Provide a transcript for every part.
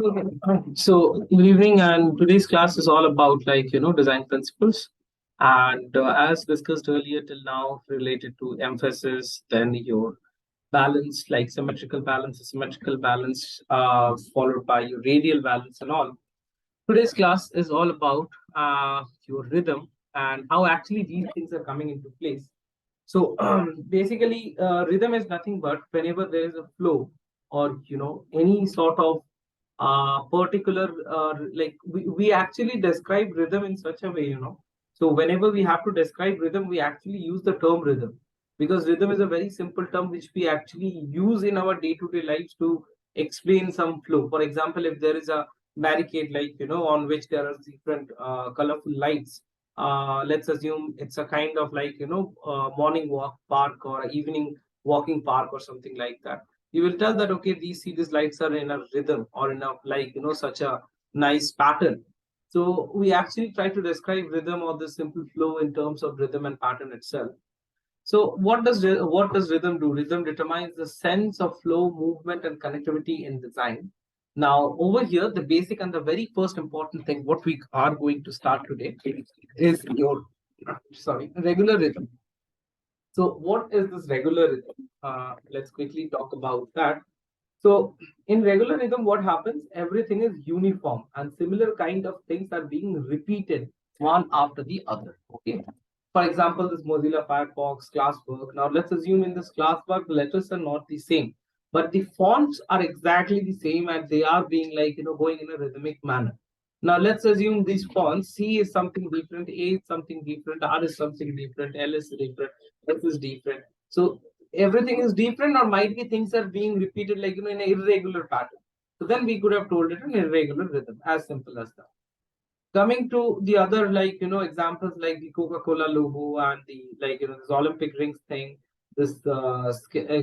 Okay. So, good evening, and today's class is all about design principles. And as discussed earlier till now, related to emphasis, then your balance, like symmetrical balance, asymmetrical balance, followed by your radial balance and all. Today's class is all about your rhythm and how actually these things are coming into place. So basically, rhythm is nothing but whenever there is a flow or any sort of particular we actually describe rhythm in such a way. So whenever we have to describe rhythm, we actually use the term rhythm because rhythm is a very simple term which we actually use in our day-to-day lives to explain some flow. For example, if there is a barricade on which there are different colorful lights, let's assume it's a kind of morning walk park or evening walking park or something like that. You will tell that okay, these lights are in a rhythm or in a such a nice pattern. So we actually try to describe rhythm or the simple flow in terms of rhythm and pattern itself. So what does rhythm do? Rhythm determines the sense of flow, movement, and connectivity in design. Now, over here, the basic and the very first important thing, what we are going to start today is your regular rhythm. So, what is this regular rhythm? Let's quickly talk about that. So, in regular rhythm, what happens? Everything is uniform, and similar kind of things are being repeated one after the other. Okay. For example, this Mozilla Firefox classwork. Now, let's assume in this classwork, the letters are not the same, but the fonts are exactly the same, and they are being going in a rhythmic manner. Now, let's assume these fonts: C is something different, A is something different, R is something different, L is different, F is different. So everything is different, or might be things are being repeated in an irregular pattern. So then we could have told it an irregular rhythm, as simple as that. Coming to the other examples like the Coca-Cola logo and the this Olympic rings thing, this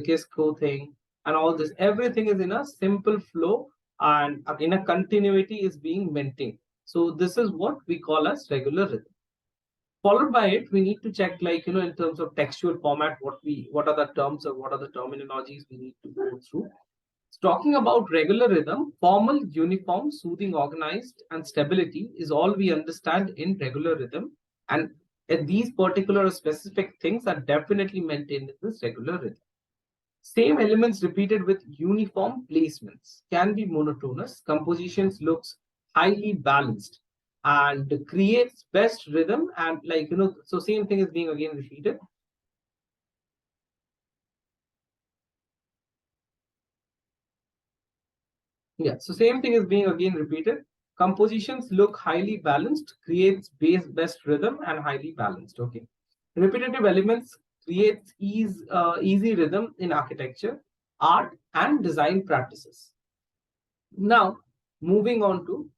Kisco thing, and all this, everything is in a simple flow and in a continuity is being maintained. So this is what we call as regular rhythm. Followed by it, we need to check in terms of textual format, what are the terms or what are the terminologies we need to go through. Talking about regular rhythm, formal, uniform, soothing, organized, and stability is all we understand in regular rhythm. And these particular specific things are definitely maintained in this regular rhythm. Same elements repeated with uniform placements can be monotonous. Compositions looks highly balanced and creates best rhythm. And so same thing is being again repeated. Yeah, so same thing is being again repeated. Compositions look highly balanced, creates best rhythm and highly balanced. Okay. Repetitive elements creates easy rhythm in architecture, art, and design practices. Now, moving on to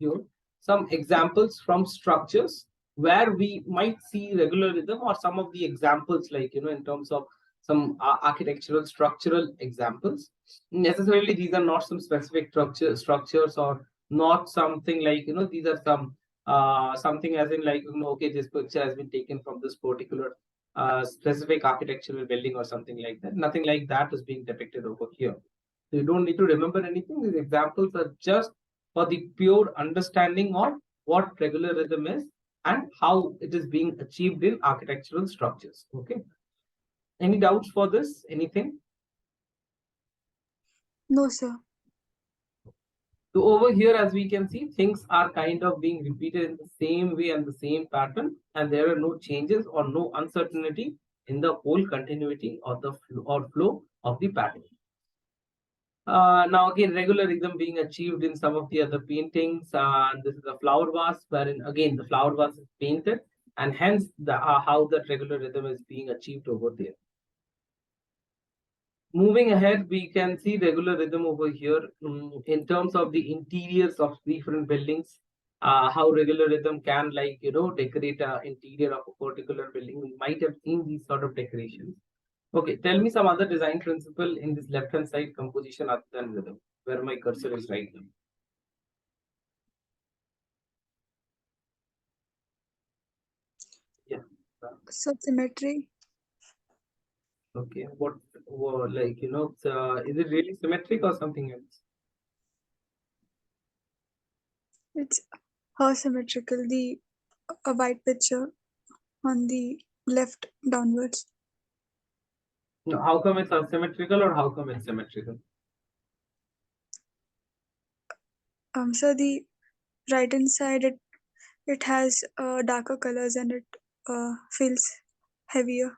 your some examples from structures where we might see regular rhythm, or some of the examples in terms of some architectural structural examples. Necessarily these are not some specific structures, or not something these are some something as in okay, this picture has been taken from this particular specific architectural building or something like that. Nothing like that is being depicted over here. So you don't need to remember anything. These examples are just for the pure understanding of what regular rhythm is and how it is being achieved in architectural structures. Okay. Any doubts for this? Anything? No, sir. So over here, as we can see, things are kind of being repeated in the same way and the same pattern, and there are no changes or no uncertainty in the whole continuity of the flow of the pattern. Now again, regular rhythm being achieved in some of the other paintings. This is a flower vase, wherein again the flower vase is painted, and hence the how that regular rhythm is being achieved over there. Moving ahead, we can see regular rhythm over here in terms of the interiors of different buildings. How regular rhythm can decorate a interior of a particular building. We might have seen these sort of decorations. Okay, tell me some other design principle in this left-hand side composition other than rhythm, where my cursor is right now. Yeah. So symmetry. Okay. What is it really symmetric or something else? It's asymmetrical. A white picture on the left downwards. No, how come it's asymmetrical or how come it's symmetrical? So the right hand side it has darker colors and it feels heavier.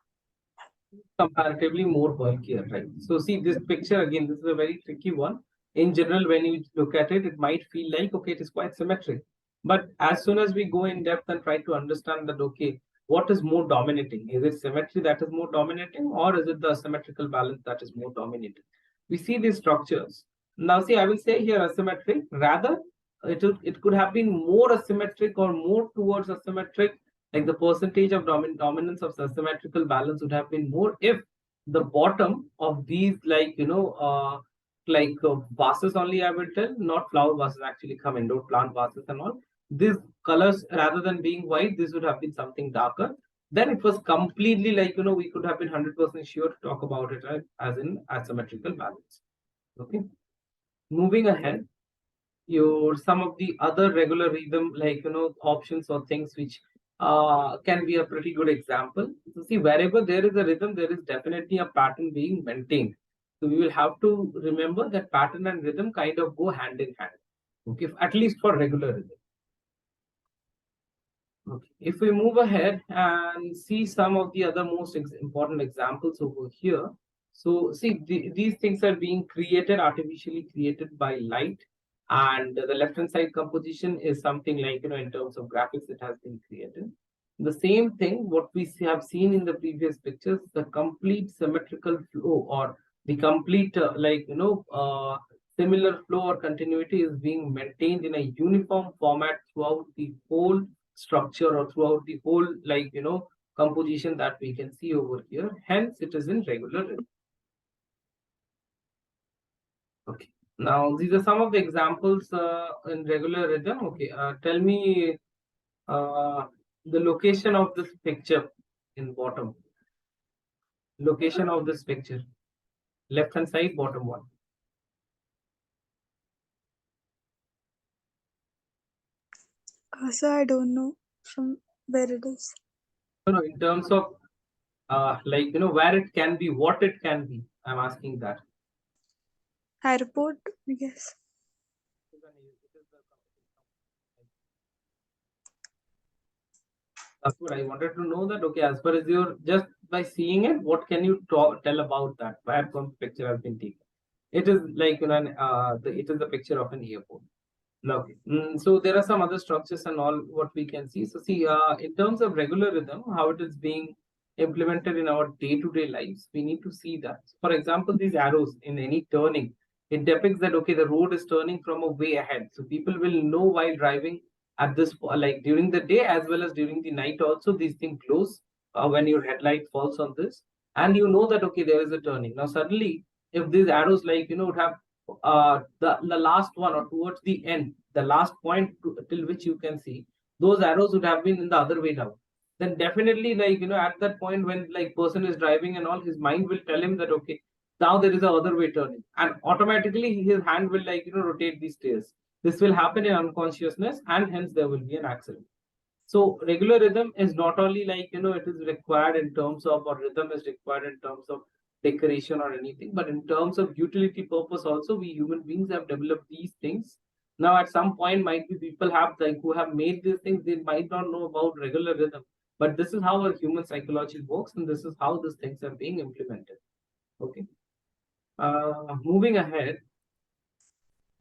Comparatively more bulkier, right? So see this picture again, this is a very tricky one. In general, when you look at it, it might feel like, okay, it is quite symmetric. But as soon as we go in depth and try to understand that, okay, what is more dominating? Is it symmetry that is more dominating, or is it the symmetrical balance that is more dominating? We see these structures. Now, see, I will say here asymmetric. Rather, it could have been more asymmetric or more towards asymmetric, like the percentage of dominance of symmetrical balance would have been more if the bottom of these, vases only, I will tell, not flower vases, actually come indoor plant vases and all. These colors, rather than being white, this would have been something darker. Then it was completely we could have been 100% sure to talk about it, right, as in asymmetrical balance. Okay, moving ahead, your some of the other regular rhythm, options or things which can be a pretty good example. So see, wherever there is a rhythm, there is definitely a pattern being maintained. So we will have to remember that pattern and rhythm kind of go hand in hand, okay, at least for regular rhythm. Okay. If we move ahead and see some of the other most important examples over here. So see, these things are being created, artificially created by light. And the left-hand side composition is something like, in terms of graphics, it has been created. The same thing, what we have seen in the previous pictures, the complete symmetrical flow or the complete, similar flow or continuity is being maintained in a uniform format throughout the whole structure or throughout the whole composition that we can see over here. Hence it is in regular rhythm. Okay, now these are some of the examples in regular rhythm. Okay, tell me the location of this picture in bottom. Location of this picture, left hand side, bottom one. So I don't know from where it is. No, in terms of where it can be, what it can be, I'm asking that. Airport, I guess. That's what I wanted to know, that okay, as far as you're just by seeing it, what can you tell about that? Where some picture has been taken? It is like it is the picture of an airport. Okay. So there are some other structures and all what we can see. So see, in terms of regular rhythm, how it is being implemented in our day-to-day lives, we need to see that. For example, these arrows in any turning, it depicts that okay, the road is turning from a way ahead. So people will know while driving at this like during the day as well as during the night also. These things close when your headlight falls on this, and you know that okay, there is a turning. Now suddenly, if these arrows would have the last one or towards the end, the last point till which you can see, those arrows would have been in the other way down. Then definitely at that point when like person is driving and all, his mind will tell him that okay, now there is a other way turning, and automatically his hand will rotate these stairs. This will happen in unconsciousness, and hence there will be an accident. So regular rhythm is not only it is required in terms of, or rhythm is required in terms of decoration or anything, but in terms of utility purpose also, we human beings have developed these things. Now at some point might be people have like who have made these things, they might not know about regular rhythm, but this is how a human psychology works, and this is how these things are being implemented. Okay, moving ahead,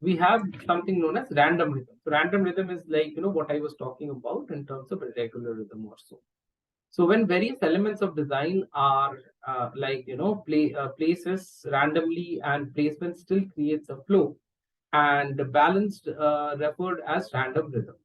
we have something known as random rhythm. So random rhythm is like what I was talking about in terms of irregular rhythm or so. So when various elements of design are places randomly, and placement still creates a flow, and balanced referred as random rhythm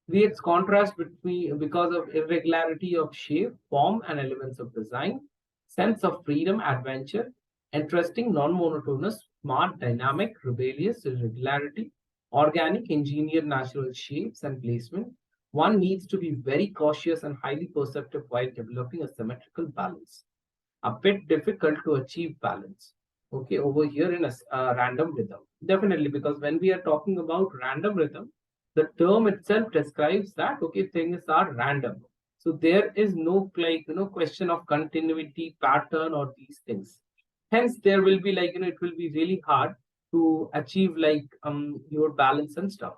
creates contrast between because of irregularity of shape, form, and elements of design, sense of freedom, adventure, interesting, non-monotonous, smart, dynamic, rebellious, irregularity, organic, engineered, natural shapes and placement. One needs to be very cautious and highly perceptive while developing a symmetrical balance. A bit difficult to achieve balance. Okay, over here in a random rhythm. Definitely, because when we are talking about random rhythm, The term itself describes that, okay, things are random. So there is no question of continuity, pattern, or these things. Hence, there will be it will be really hard to achieve your balance and stuff.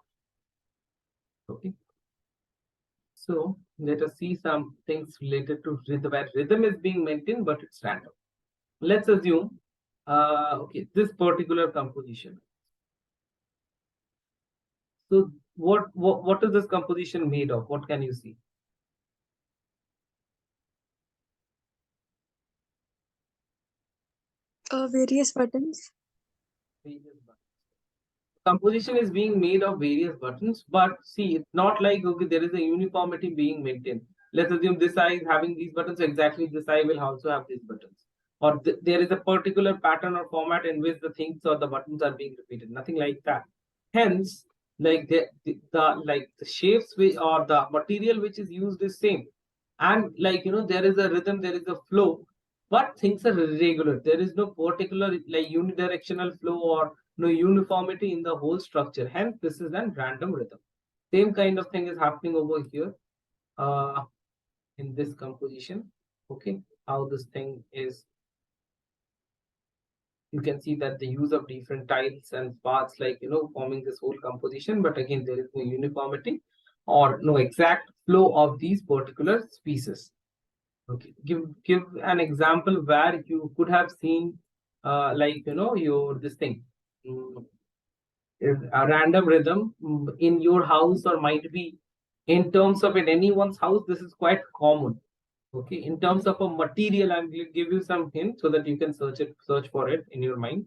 Okay. So let us see some things related to rhythm. Where rhythm is being maintained, but it's random. Let's assume, okay, this particular composition. So what is this composition made of? What can you see? Various buttons. Various buttons. Composition is being made of various buttons, but see, it's not like, okay, there is a uniformity being maintained. Let's assume this eye is having these buttons, so exactly this eye will also have these buttons. Or there is a particular pattern or format in which the things or the buttons are being repeated. Nothing like that. Hence, the shapes which or the material which is used is same. And there is a rhythm, there is a flow, but things are irregular. There is no particular unidirectional flow or no uniformity in the whole structure. Hence, this is a random rhythm. Same kind of thing is happening over here in this composition. Okay, how this thing is. You can see that the use of different tiles and paths forming this whole composition. But again, there is no uniformity or no exact flow of these particular species. Okay, give an example where you could have seen your this thing. A random rhythm in your house, or might be in terms of in anyone's house. This is quite common. Okay, in terms of a material, I will give you some hint so that you can search for it in your mind.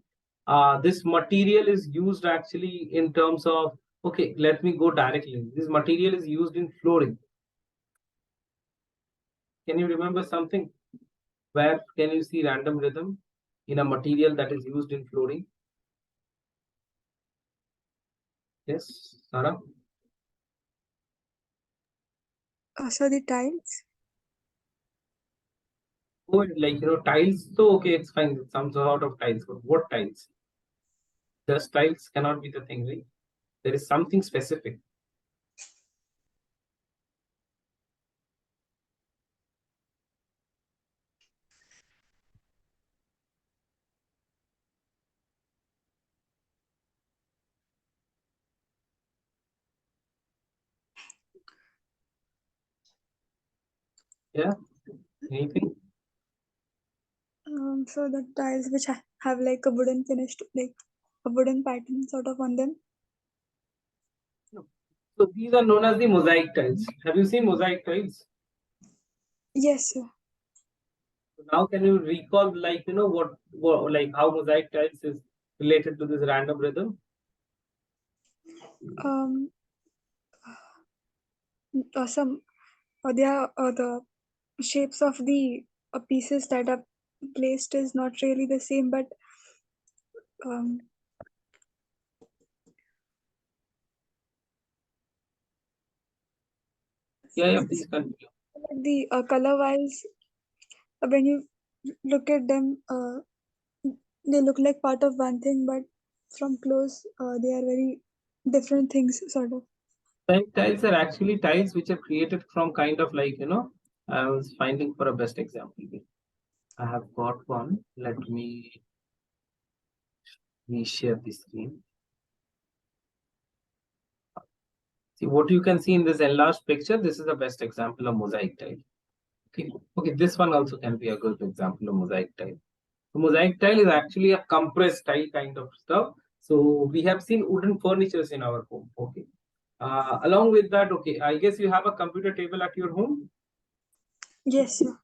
This material is used actually in terms of, okay, let me go directly. This material is used in flooring. Can you remember something? Where can you see random rhythm in a material that is used in flooring? Yes, Sarah? So the tiles. Oh, tiles. So, okay, it's fine. Some sort of tiles. But what tiles? Just tiles cannot be the thing, right? There is something specific. Yeah, anything? So the tiles which have like a wooden finished, like a wooden pattern sort of on them. No. So these are known as the mosaic tiles. Have you seen mosaic tiles? Yes, sir. So now can you recall what like how mosaic tiles is related to this random rhythm? Um, some they are the shapes of the pieces that are placed is not really the same, but um, Yeah, please continue. the color wise, when you look at them, they look like part of one thing, but from close, they are very different things, sort of. Mosaic tiles are actually tiles which are created from kind of I was finding for a best example. I have got one. Let me share the screen. See what you can see in this enlarged picture. This is the best example of mosaic tile. Okay, this one also can be a good example of mosaic tile. So mosaic tile is actually a compressed tile kind of stuff. So we have seen wooden furnitures in our home. Okay. Along with that, okay, I guess you have a computer table at your home. Yes, sir.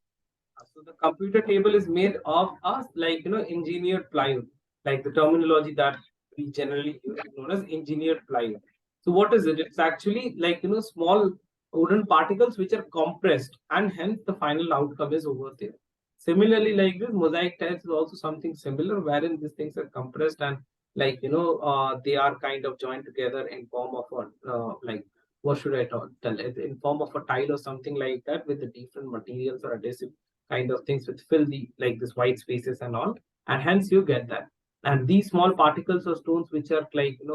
So the computer table is made of us engineered plywood, like the terminology that we generally use is known as engineered plywood. So what is it? It's actually small wooden particles which are compressed, and hence the final outcome is over there. Similarly, like this mosaic tiles is also something similar, wherein these things are compressed and they are kind of joined together in form of a what should I tell it, in form of a tile or something like that, with the different materials or adhesive kind of things with fill the this white spaces and all, and hence you get that. And these small particles or stones which are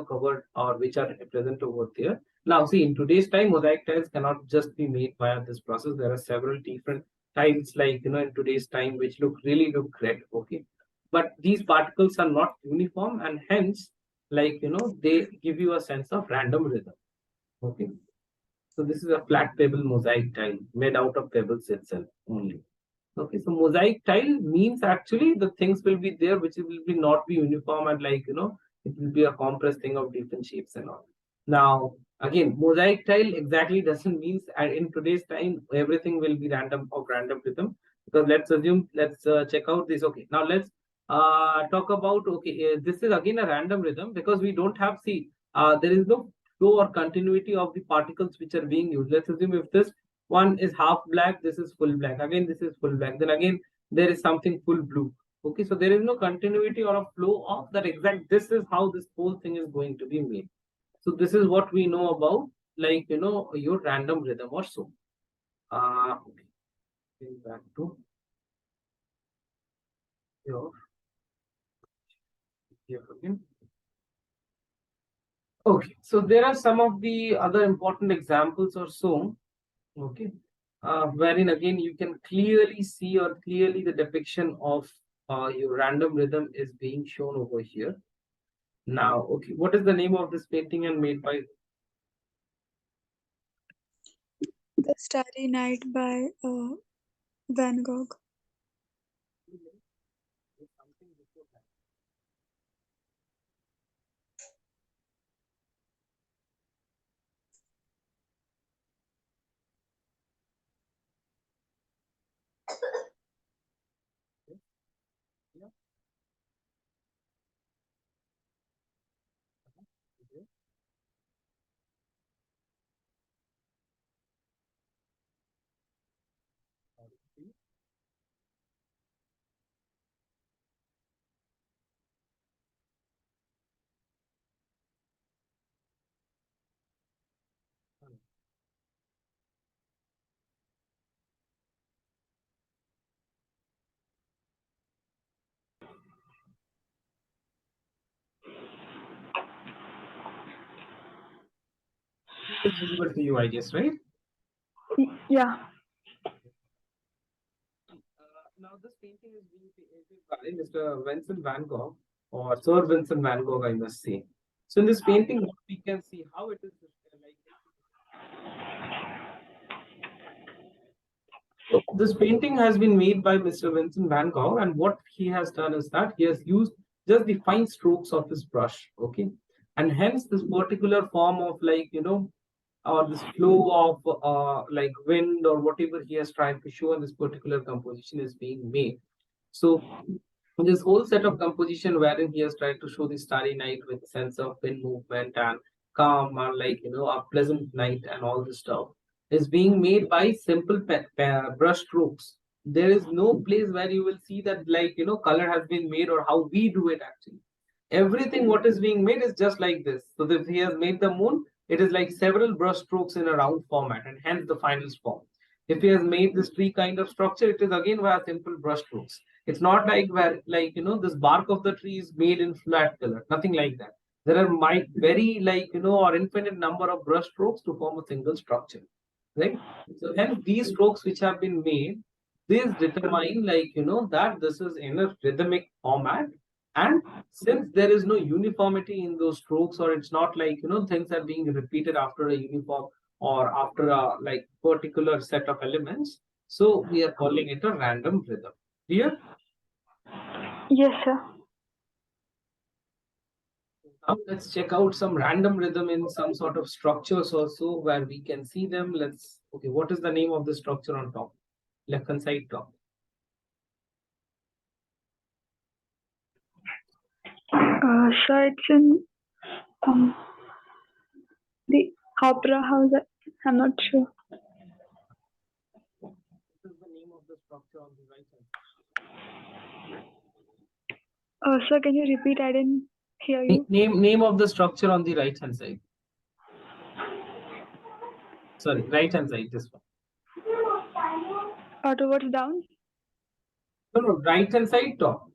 covered or which are present over there, Now, see, in today's time, mosaic tiles cannot just be made via this process. There are several different tiles, like in today's time, which really look great. Okay, but these particles are not uniform, and hence, they give you a sense of random rhythm. Okay, so this is a flat pebble mosaic tile made out of pebbles itself only. Okay, so mosaic tile means actually the things will be there which will be not be uniform, and it will be a compressed thing of different shapes and all. Now again, mosaic tile exactly doesn't mean in today's time everything will be random of random rhythm, because let's check out this. Okay, now let's talk about, okay, this is again a random rhythm because we don't have, see, there is no flow or continuity of the particles which are being used. Let's assume if this one is half black, this is full black, again this is full black, then again there is something full blue. Okay, so there is no continuity or a flow of that exact, this is how this whole thing is going to be made. So this is what we know about, your random rhythm or so. Okay, going back to your here again. Okay, so there are some of the other important examples or so. Okay, wherein again you can clearly see, or clearly the depiction of your random rhythm is being shown over here. Now, okay, what is the name of this painting and made by? The Starry Night by Van Gogh. It's visible to you, I guess, right? Yeah. Now, this painting is being painted by Mr. Vincent Van Gogh, or Sir Vincent Van Gogh, I must say. So, in this painting, what we can see how it is like. So this painting has been made by Mr. Vincent Van Gogh, and what he has done is that he has used just the fine strokes of his brush, okay, and hence this particular form of, or this flow of wind or whatever he has tried to show in this particular composition is being made. So this whole set of composition wherein he has tried to show the starry night with sense of wind movement and calm, and a pleasant night and all this stuff is being made by simple brush strokes. There is no place where you will see that, color has been made or how we do it actually. Everything what is being made is just like this. So if he has made the moon, it is like several brush strokes in a round format, and hence the final form. If he has made this tree kind of structure, it is again via simple brush strokes. It's not like where, this bark of the tree is made in flat color, nothing like that. There are might very, or infinite number of brush strokes to form a single structure, right? So hence these strokes which have been made, these determine, that this is in a rhythmic format. And since there is no uniformity in those strokes, or it's not like, things are being repeated after a uniform or after a particular set of elements, so we are calling it a random rhythm. Clear? Yes, sir. Now let's check out some random rhythm in some sort of structures also where we can see them. Let's, okay, what is the name of the structure on top? Left hand side top. Sir, it's in um, the opera house. I'm not sure. What is the name of the structure on the right hand? Sir, can you repeat? I didn't hear you. Name of the structure on the right hand side. Sorry, right hand side, this one. Towards down? No, no, right hand side top.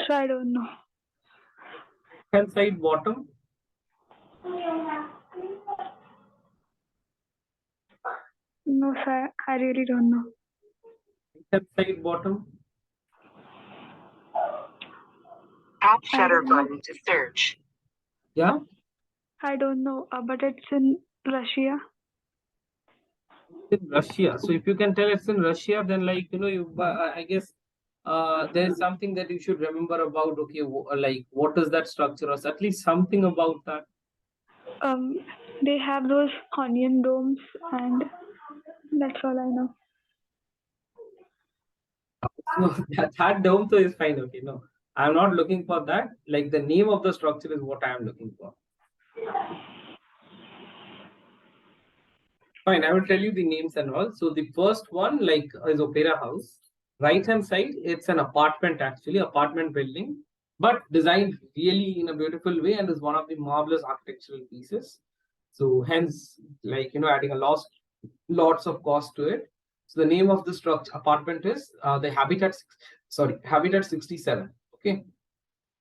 Sir, I don't know. Left hand side bottom. No, sir, I really don't know. Left side bottom. Tap I shutter don't know. button to search. Yeah, I don't know, but it's in Russia. it's in Russia. So if you can tell it's in Russia, then like I guess there is something that you should remember about. Okay, like what is that structure, or at least something about that. Um, they have those onion domes, and that's all I know. So that dome so is fine. Okay, no, I'm not looking for that. Like the name of the structure is what I am looking for. Fine, I will tell you the names and all. So the first one, like, is Opera House. Right hand side, it's an apartment actually, apartment building, but designed really in a beautiful way and is one of the marvelous architectural pieces. So hence, like adding a lots of cost to it. So the name of the structure apartment is the Habitat 67. Okay.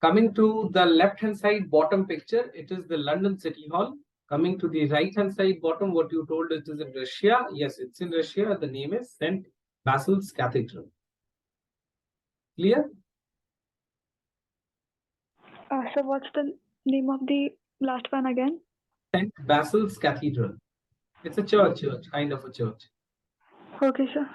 Coming to the left-hand side bottom picture, it is the London City Hall. Coming to the right-hand side bottom, what you told it is in Russia. Yes, it's in Russia. The name is St. Basil's Cathedral. Clear? So what's the name of the last one again? St. Basil's Cathedral. It's a church, kind of a church. Okay, sir.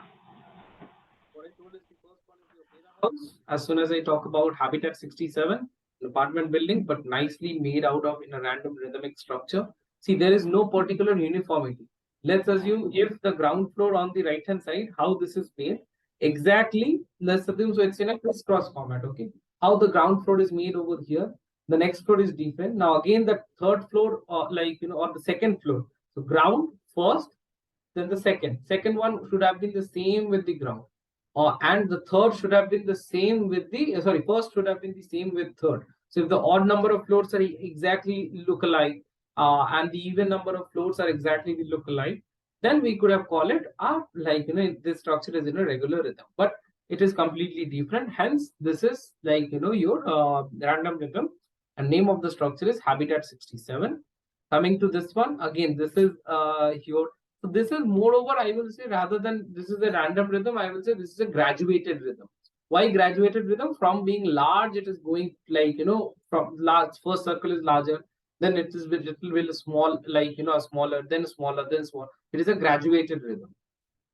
What I told is the first one is the Opera House. As soon as I talk about Habitat 67, an apartment building, but nicely made out of in a random rhythmic structure. See, there is no particular uniformity. Let's assume if the ground floor on the right hand side, how this is made. Exactly, let's assume so it's in a crisscross format. Okay, how the ground floor is made over here. The next floor is different. Now again, the third floor, or the second floor. So ground first, then the second one should have been the same with the ground, and the third should have been the same with the first should have been the same with third. So if the odd number of floors are exactly look alike, and the even number of floors are exactly look alike, then we could have called it this structure is in a regular rhythm, but it is completely different. Hence this is your random rhythm, and name of the structure is Habitat 67. Coming to this one again, this is your so this is moreover, I will say, rather than this is a random rhythm, I will say this is a graduated rhythm. Why graduated rhythm? From being large, it is going from large. First circle is larger, then it is with little bit small, smaller, then smaller, then small. It is a graduated rhythm.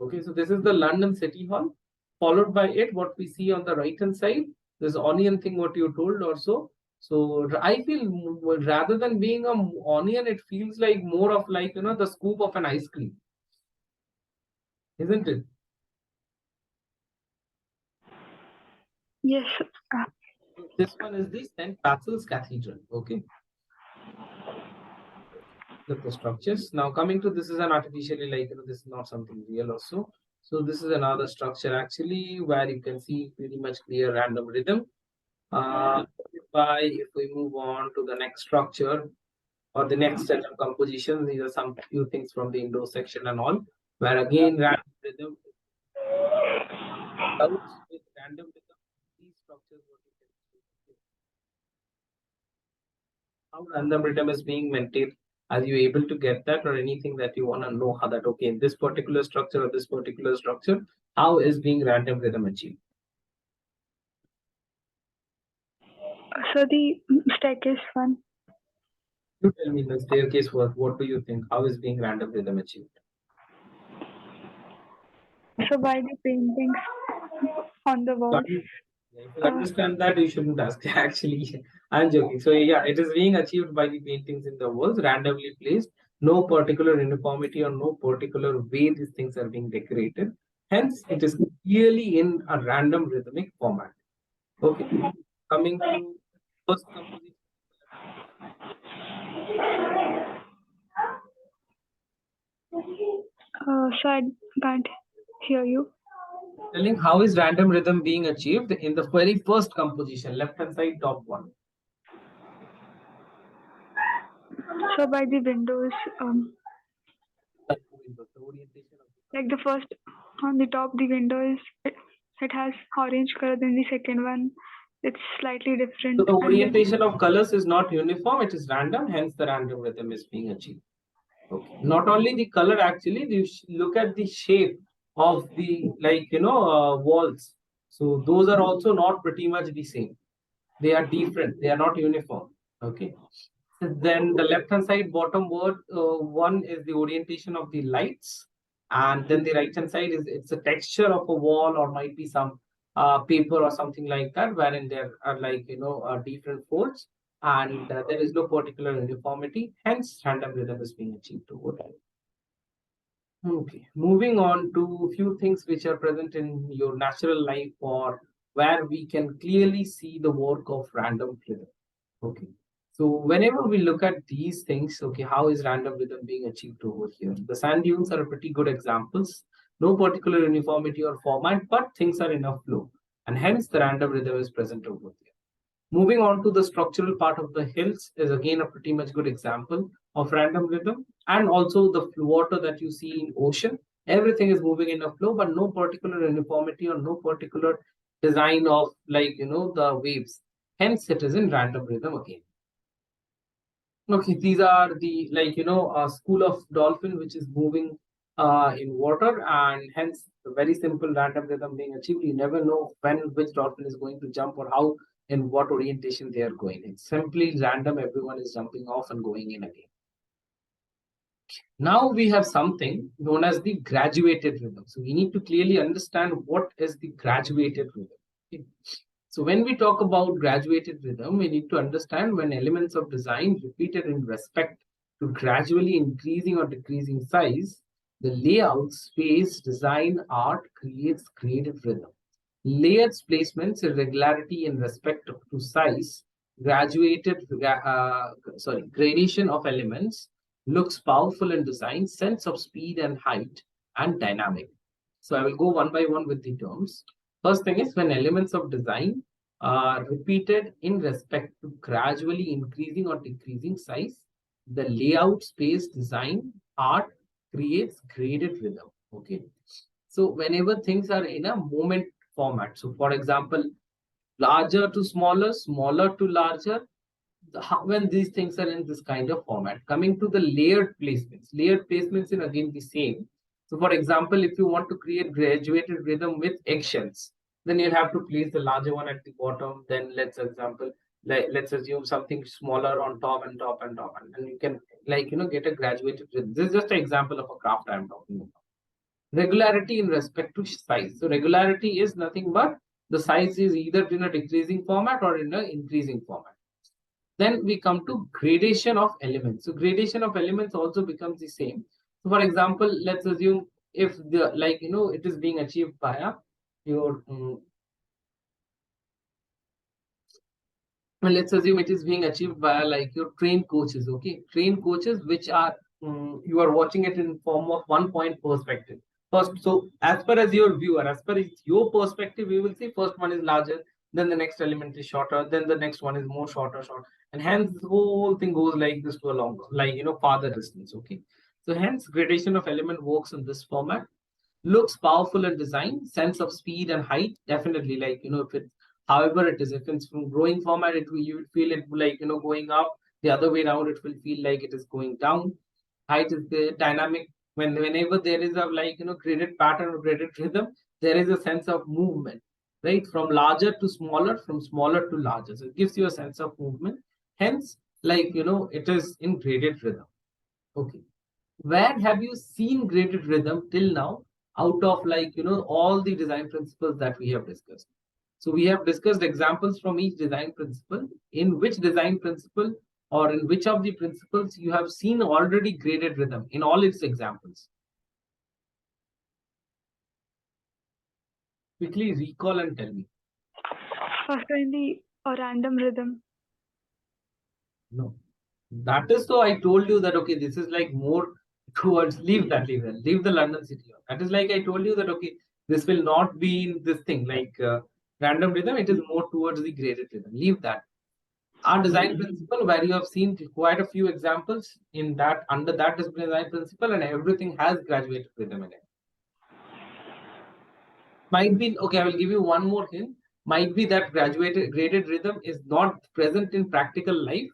Okay, so this is the London City Hall. Followed by it, what we see on the right hand side, this onion thing, what you told also. So I feel rather than being a onion, it feels like more of the scoop of an ice cream, isn't it? Yes. So this one is the St. Basil's Cathedral. Okay, the structures. Now coming to this is an artificially this is not something real also. So this is another structure actually where you can see pretty much clear random rhythm. If we move on to the next structure or the next set of compositions, these are some few things from the indoor section and all, where again random rhythm comes with random rhythm. These structures, what you can see, how random rhythm is being maintained. Are you able to get that, or anything that you want to know how that okay in this particular structure or this particular structure, how is being random rhythm achieved? So the staircase one. You tell me the staircase work. What do you think? How is being random rhythm achieved? So by the paintings on the walls. If you understand that, you shouldn't ask. Actually, I'm joking. So yeah, it is being achieved by the paintings in the walls, randomly placed, no particular uniformity or no particular way these things are being decorated. Hence, it is clearly in a random rhythmic format. Okay, coming to first composition. So I can't hear you. Telling how is random rhythm being achieved in the very first composition, left hand side, top one. So by the windows, The orientation of the like the first on the top, the window is it has orange color. Then the second one it's slightly different. So the And then orientation of colors is not uniform, it is random, hence the random rhythm is being achieved. Okay. Not only the color, actually, you look at the shape of the walls. So those are also not pretty much the same. They are different. They are not uniform. Okay. Then the left hand side bottom word one is the orientation of the lights, and then the right hand side is it's a texture of a wall or might be some paper or something like that, wherein there are different folds, and there is no particular uniformity. Hence, random rhythm is being achieved over time. Okay, moving on to few things which are present in your natural life or where we can clearly see the work of random rhythm. Okay. So whenever we look at these things, okay, how is random rhythm being achieved over here? The sand dunes are a pretty good examples. No particular uniformity or format, but things are in a flow. And hence the random rhythm is present over here. Moving on to the structural part of the hills is again a pretty much good example of random rhythm. And also the water that you see in ocean, everything is moving in a flow, but no particular uniformity or no particular design of the waves. Hence it is in random rhythm again. Okay, these are the school of dolphin which is moving in water, and hence a very simple random rhythm being achieved. You never know when which dolphin is going to jump or how in what orientation they are going. It's simply random. Everyone is jumping off and going in again. Now we have something known as the graduated rhythm. So we need to clearly understand what is the graduated rhythm. Okay. So when we talk about graduated rhythm, we need to understand when elements of design repeated in respect to gradually increasing or decreasing size, the layout, space, design, art creates creative rhythm. Layered placements, irregularity in respect to size, gradation of elements, looks powerful in design, sense of speed and height, and dynamic. So I will go one by one with the terms. First thing is when elements of design are repeated in respect to gradually increasing or decreasing size, the layout, space, design, art creates graded rhythm. Okay. So whenever things are in a moment format, so for example, larger to smaller, smaller to larger, when these things are in this kind of format. Coming to the layered placements in again the same. So for example, if you want to create graduated rhythm with eggshells, then you'll have to place the larger one at the bottom. Then let's assume something smaller on top and top and top, and you can get a graduated rhythm. This is just an example of a craft I'm talking about. Regularity in respect to size. So regularity is nothing but the size is either in a decreasing format or in an increasing format. Then we come to gradation of elements. So gradation of elements also becomes the same. So for example, let's assume if the it is being achieved via your let's assume it is being achieved via your train coaches. Okay, train coaches which are you are watching it in form of 1 point perspective first. So as per as your viewer, as per as your perspective, you will see first one is larger, then the next element is shorter, then the next one is more short, and hence the whole thing goes like this to a longer farther distance. Okay, so hence gradation of element works in this format. Looks powerful in design, sense of speed and height, definitely if it however it is, if it's from growing format, it will you will feel it going up. The other way around, it will feel like it is going down. Height is the dynamic. Whenever there is a graded pattern or graded rhythm, there is a sense of movement, right? From larger to smaller, from smaller to larger, so it gives you a sense of movement. Hence it is in graded rhythm. Okay, where have you seen graded rhythm till now out of all the design principles that we have discussed? So we have discussed examples from each design principle. In which design principle or in which of the principles you have seen already graded rhythm in all its examples? Quickly recall and tell me. first in the random rhythm. No, that is so I told you that okay, this is more towards leave the London city. That is I told you that okay, this will not be in this thing random rhythm. It is more towards the graded rhythm. Leave that. Our design principle, where you have seen quite a few examples in that under that design principle, and everything has graduated rhythm in it. Might be okay. I will give you one more hint. Might be that graded rhythm is not present in practical life,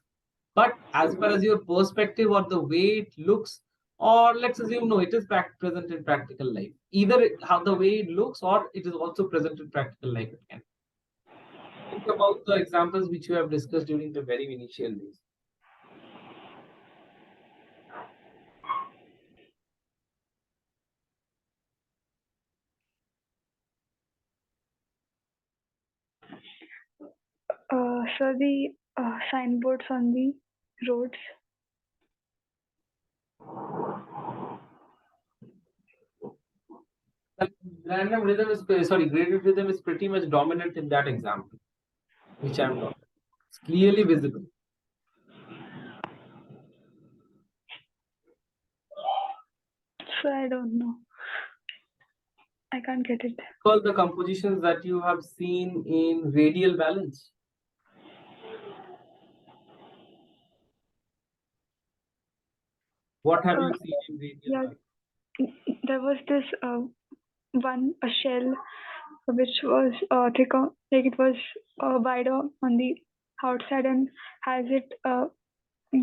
but as far as your perspective or the way it looks, or let's assume no, it is present in practical life. Either how the way it looks, or it is also present in practical life. It can. Think about the examples which you have discussed during the very initial days. So the signboards on the roads. Random rhythm is graded rhythm is pretty much dominant in that example, which I'm talking. It's clearly visible. So I don't know. I can't get it. All the compositions that you have seen in radial balance. What have you seen in radial balance? There was this a shell which was thicker, like it was wider on the outside, and as it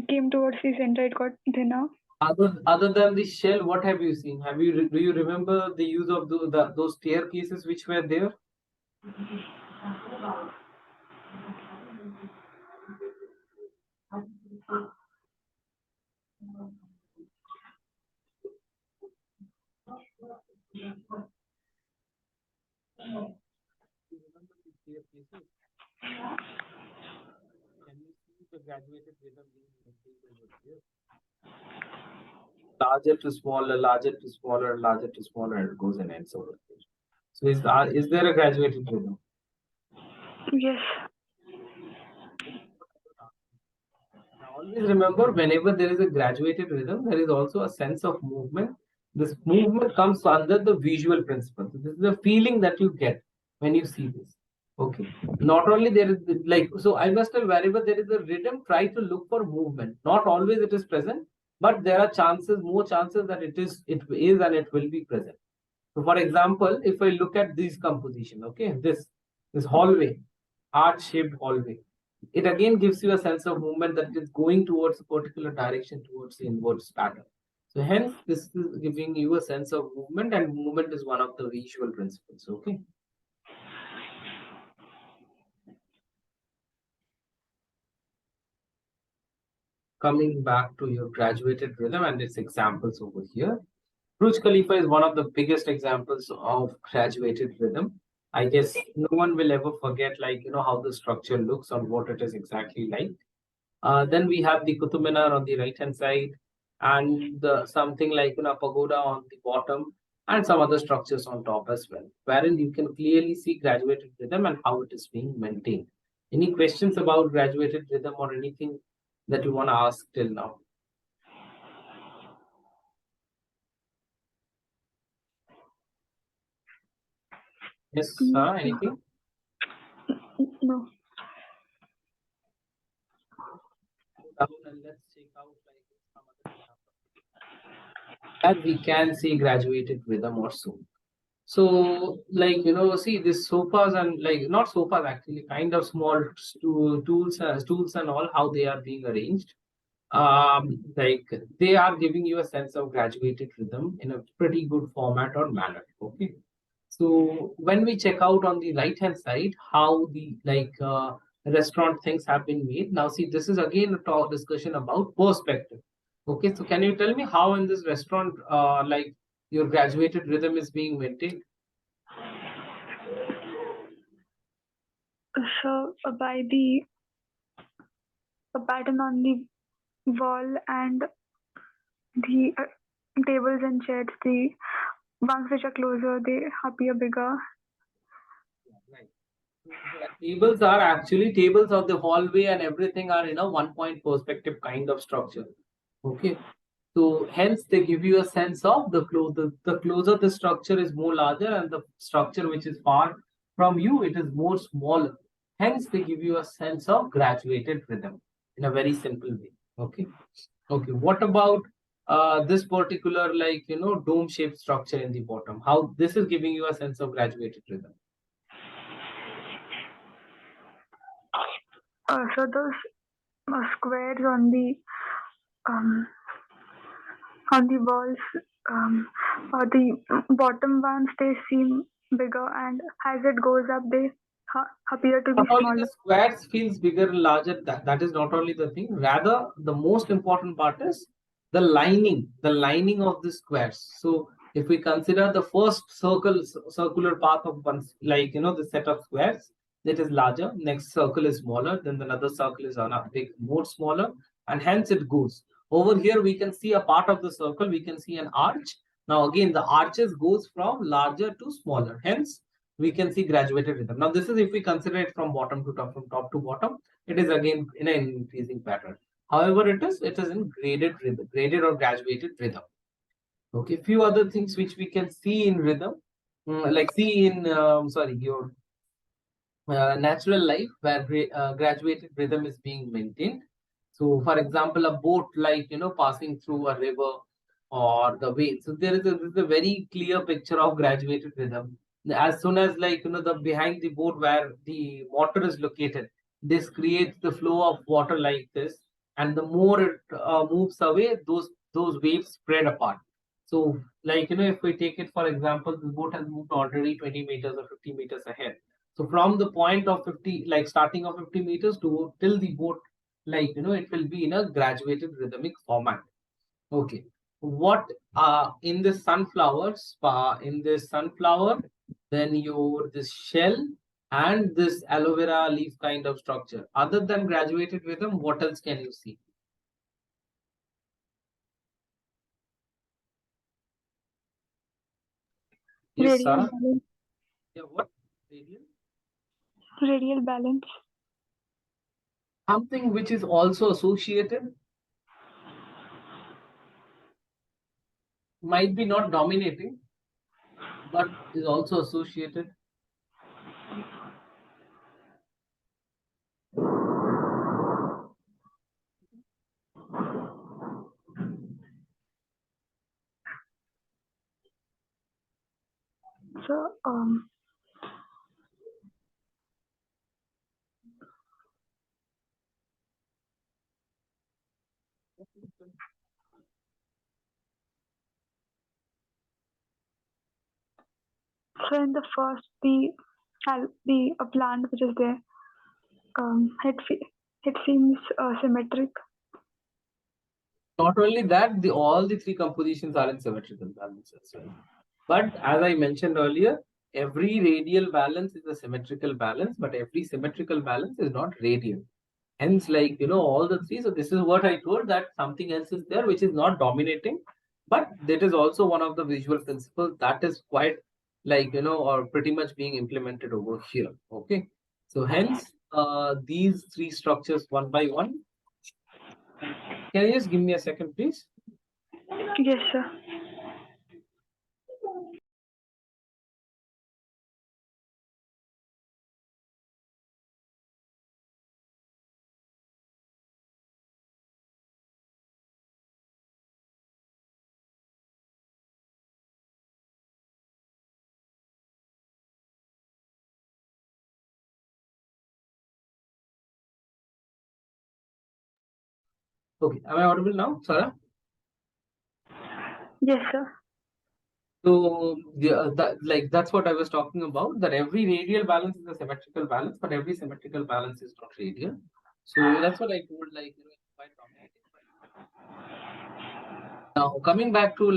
came towards the center, it got thinner. Other than the shell, what have you seen? Do you remember the use of those staircases which were there? Can you see the graduated rhythm being maintained over here? Larger to smaller, larger to smaller, larger to smaller, and it goes and ends over here. So is there a graduated rhythm? Yes. Now always remember, whenever there is a graduated rhythm, there is also a sense of movement. This movement comes under the visual principle. So this is the feeling that you get when you see this. Okay. Not only there is like, so I must tell, wherever there is a rhythm, try to look for movement. Not always it is present, but there are more chances that it is and it will be present. So for example, if I look at this composition, okay, this hallway, arch-shaped hallway, it again gives you a sense of movement that is going towards a particular direction, towards the inwards pattern. So hence, this is giving you a sense of movement, and movement is one of the visual principles. Okay. Coming back to your graduated rhythm and its examples over here. Burj Khalifa is one of the biggest examples of graduated rhythm. I guess no one will ever forget, like, how the structure looks or what it is exactly like. Then we have the Qutub Minar on the right hand side, and something like pagoda on the bottom, and some other structures on top as well, wherein you can clearly see graduated rhythm and how it is being maintained. Any questions about graduated rhythm or anything that you want to ask till now? Yes, anything? No. And let's check out like some other example. And we can see graduated rhythm or so. So, like, see these sofas and like not sofas actually, kind of small tools and all, how they are being arranged. Like they are giving you a sense of graduated rhythm in a pretty good format or manner. Okay. So when we check out on the right hand side how the restaurant things have been made. Now see, this is again a talk discussion about perspective. Okay, so can you tell me how in this restaurant like your graduated rhythm is being maintained? So by the pattern on the wall and the tables and chairs, the ones which are closer, they appear bigger. Right. The tables are actually tables of the hallway and everything are in a 1 point perspective kind of structure. Okay. So hence they give you a sense of the closer the structure is more larger, and the structure which is far from you, it is more smaller. Hence they give you a sense of graduated rhythm in a very simple way. Okay. Okay. What about this particular dome shaped structure in the bottom? How this is giving you a sense of graduated rhythm? So those squares um, on the walls, the bottom ones, they seem bigger, and as it goes up, they appear to be Not only the smaller. squares feels bigger and larger, that is not only the thing. Rather, the most important part is the lining of the squares. So if we consider the first circular path of one, like the set of squares, that is larger. Next circle is smaller. Then another circle is on a big more smaller, and hence it goes. Over here, we can see a part of the circle. We can see an arch. Now again, the arches goes from larger to smaller. Hence, we can see graduated rhythm. Now, this is if we consider it from bottom to top, from top to bottom, it is again in an increasing pattern. However, it is in graded rhythm, graded or graduated rhythm. Okay, few other things which we can see in rhythm, like see in sorry, your natural life where graduated rhythm is being maintained. So, for example, a boat like passing through a river or the way. So there is a very clear picture of graduated rhythm. As soon as the behind the boat where the water is located, this creates the flow of water like this, and the more it moves away, those waves spread apart. So, if we take it for example, the boat has moved already 20 meters or 50 meters ahead. So from the point of 50, like starting of 50 meters to till the boat, it will be in a graduated rhythmic format. Okay. What in this sunflower, then your this shell and this aloe vera leaf kind of structure. Other than graduated rhythm, what else can you see? Yes, Radial Sarah? balance. Yeah, what? Radial? Radial balance. Something which is also associated, might be not dominating, but is also associated. So so in the first, the plant which is there, it seems symmetric. Not only that, all the three compositions are in symmetrical balances, right? But as I mentioned earlier, every radial balance is a symmetrical balance, but every symmetrical balance is not radial. Hence, all the three. So this is what I told, that something else is there which is not dominating, but that is also one of the visual principles that is quite or pretty much being implemented over here. Okay. So hence, these three structures one by one. Can you just give me a second, please? Yes, sir. Okay. Am I audible now, Sarah? Yes, sir. So that's what I was talking about. That every radial balance is a symmetrical balance, but every symmetrical balance is not radial. So that's what I told. It's quite dominating. Now coming back to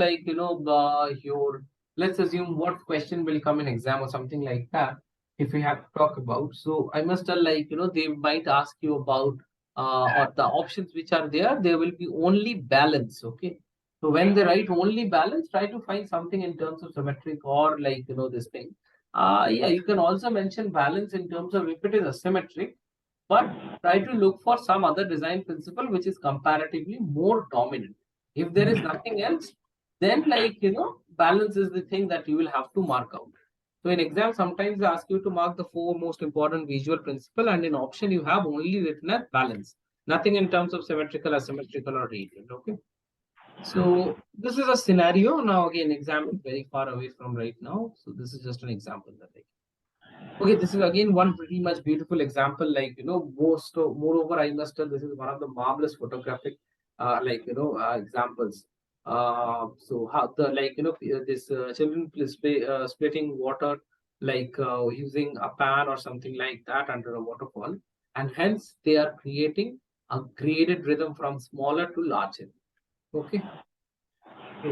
your, let's assume what question will come in exam or something like that. If we have to talk about, so I must tell they might ask you about or the options which are there. There will be only balance. Okay. So when they write only balance, try to find something in terms of symmetric or this thing. Yeah, you can also mention balance in terms of if it is asymmetric, but try to look for some other design principle which is comparatively more dominant. If there is nothing else, then balance is the thing that you will have to mark out. So in exam, sometimes they ask you to mark the four most important visual principle, and in option you have only written as balance, nothing in terms of symmetrical, asymmetrical, or radial. Okay. So this is a scenario. Now again, exam is very far away from right now. So this is just an example that I. Okay, this is again one pretty much beautiful example. Like, moreover, I must tell this is one of the marvelous photographic, examples. So how the this children splitting water, using a pan or something like that under a waterfall, and hence they are creating a graded rhythm from smaller to larger. Okay, so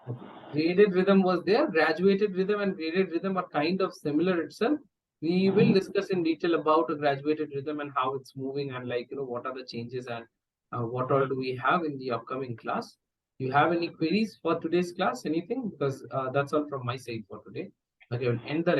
okay. Graded rhythm was there, graduated rhythm and graded rhythm are kind of similar itself. We will discuss in detail about a graduated rhythm and how it's moving and what are the changes and what all do we have in the upcoming class. You have any queries for today's class? Anything? Because that's all from my side for today. Okay, we'll end the